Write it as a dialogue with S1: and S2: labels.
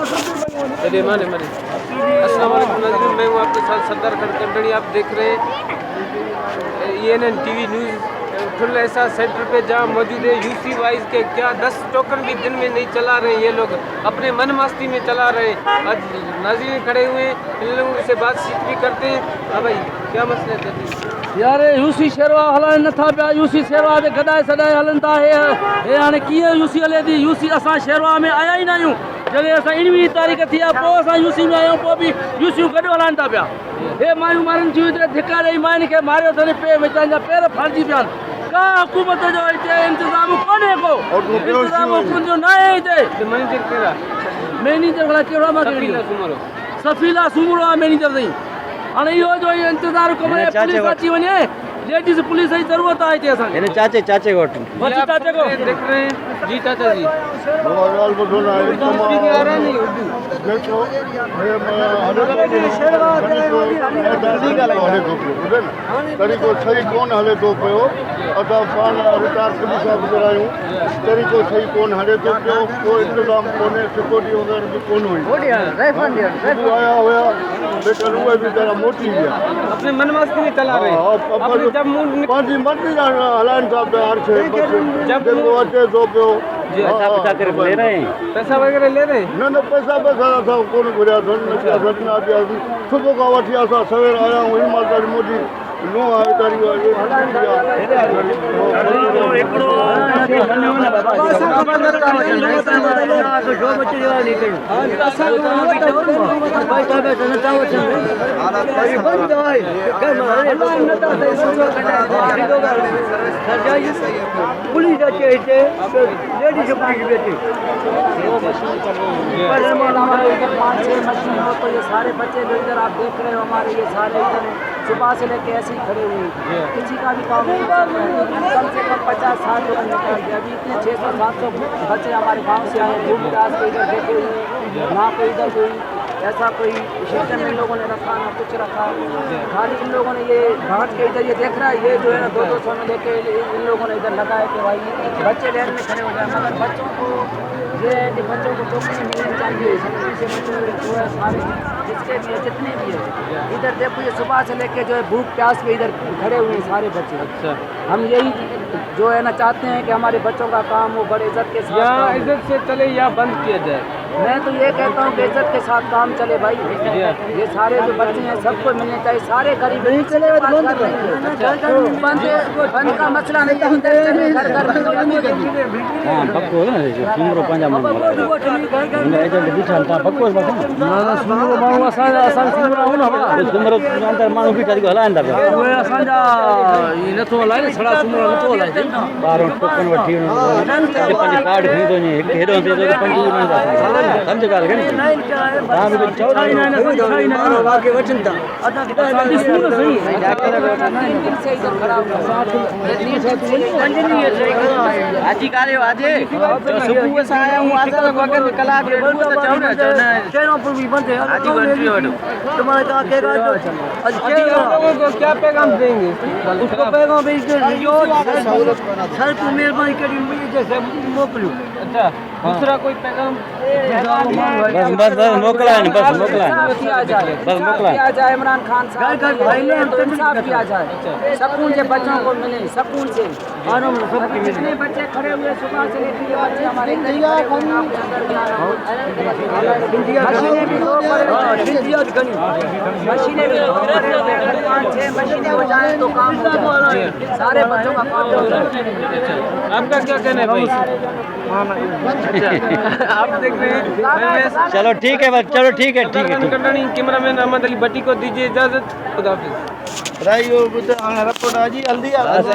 S1: चलिए माने माने। अस्सलाम वालेकुम नाज़रीन, मैं हूँ आपके साथ सरदार खड़कंडड़ी। आप देख रहे हैं ENN TV न्यूज़ फुल ऐसा सेंटर पे जहाँ मौजूद है। यूसी वाइज के क्या 10 टोकन भी दिन में नहीं चला रहे, ये लोग अपने मन मस्ती में चला रहे हैं। आज नाज़रीन खड़े हुए हैं, इन लोगों से बातचीत भी करते हैं। हाँ भाई, क्या मसला है?
S2: यार यूसी शेरवा हलाइन नथा पिया। यूसी शेरवा ते गदाए सदाए हलन था। हे हाणे कीअं यूसी हले थी? यूसी असां शेरवा में आया ई न आहियूं। जॾहिं असां 19 तारीख़ थी आहे पोइ असां यूसी में आया आहियूं, पोइ बि यूसियूं गॾु हलाइनि था पिया। हे मायूं मारनि थियूं हिते धिका ॾेई मायुनि खे मारियो अथनि, वेचारनि जा पेर फाड़जी पिया आहिनि। का हुकूमत जो हिते इंतज़ाम कोन्हे, को इंतज़ाम हुकुम जो न आहे हिते। मैनेजर भला कहिड़ो आहे? सफ़ीला सूमरो आहे मैनेजर ताईं। हाणे इहो जो इंतज़ार कमरे पुलिस अची वञे, लेडीज़ पुलिस जी ज़रूरत आहे हिते असांखे।
S3: हिन चाचे को वटि
S1: बस चाचे को देख रहे हैं जी। चाचा जी
S4: तरीक़ो सही कोन हले थो पियो। असां पाण रिटायर पुलिस ऑफिसर आहियूं, तरीक़ो सही कोन हले थो पियो। कोई इंतज़ाम कोन्हे, सिक्योरिटी वग़ैरह बि कोन हुई। आया हुआ लेकिन उहे बि ज़रा मोटी विया,
S1: अपने मन मस्ती में चला रहे हैं। जब
S4: पंहिंजी मर्ज़ी सां हलाइनि था पिया हर शइ। जेको अचे थो पियो
S1: पैसा वगैरह ले रहे हैं।
S4: न पैसा असां कोन घुरिया अथनि। सुबुह खां वठी असां सवेर आया आहियूं। हिमाचल मोदी नो आहे
S2: पुलिस अचे हिते, लेडीज पुलिस भी अचे। 5-6 मशीन हो तो ये सारे बच्चे जो इधर आप देख रहे हो हमारे, ये सारे इधर सुबह से लेके ऐसे ही खड़े हुए हैं। किसी का भी काम नहीं कर रहे हैं। कम से कम 50-60 लोग निकाल दिया। अभी इतने 600-700 बच्चे हमारे गाँव से आए, धूप प्यास के इधर बैठे हुए हैं। ना कोई इधर कोई ऐसा कोई सिस्टम इन लोगों ने रखा, ना कुछ रखा। खाली इन लोगों ने ये घाट के इधर ये देख रहा है, ये जो है ना 200-200 में लेके इन लोगों ने इधर लगा है कि भाई बच्चे लेन में खड़े हो जाए। मगर बच्चों को ये है कि बच्चों को चौकसी मिलनी चाहिए। से बच्चे जो है सारे जिसके भी है, जितने भी है, इधर देखो ये सुबह से लेके जो है भूख प्यास पे इधर खड़े हुए हैं सारे बच्चे।
S1: अच्छा,
S2: हम यही जो है ना चाहते हैं कि हमारे बच्चों का काम वो बड़े इज्जत के साथ,
S1: या इज्जत से चले या बंद किया जाए।
S2: मैं तो ये कहता हूँ कि इज्जत के साथ काम चले भाई। ये सारे जो बच्चे हैं सबको मिलने चाहिए। सारे गरीब नहीं चले बंद का मसला नहीं है।
S1: क्या पैगाम देंगे?
S2: उसको पैगाम सर मेहरबानी करी जैसे मोकलू।
S1: अच्छा, दूसरा कोई पैगाम?
S3: बस मोकला है, बस मोकला है, बस मोकला
S2: किया जाए। इमरान खान साहब इंसाफ किया जाए, सुकून से बच्चों को मिले, सुकून से। जितने बच्चे खड़े हुए सुबह से लेकर ये बच्चे हमारे मशीनें भी दो मशीनें भी 5-6 मशीनें हो जाए तो काम हो जाए, सारे बच्चों का काम हो जाए।
S1: आपका क्या कहना है भाई? अच्छा, आप देख रहे हैं।
S3: चलो ठीक है, बस चलो ठीक है, ठीक है।
S1: कैमरामैन अहमद अली भट्टी को दीजिए इजाजत। खुदा हाफिज़।
S4: रिपोर्ट आज जल्दी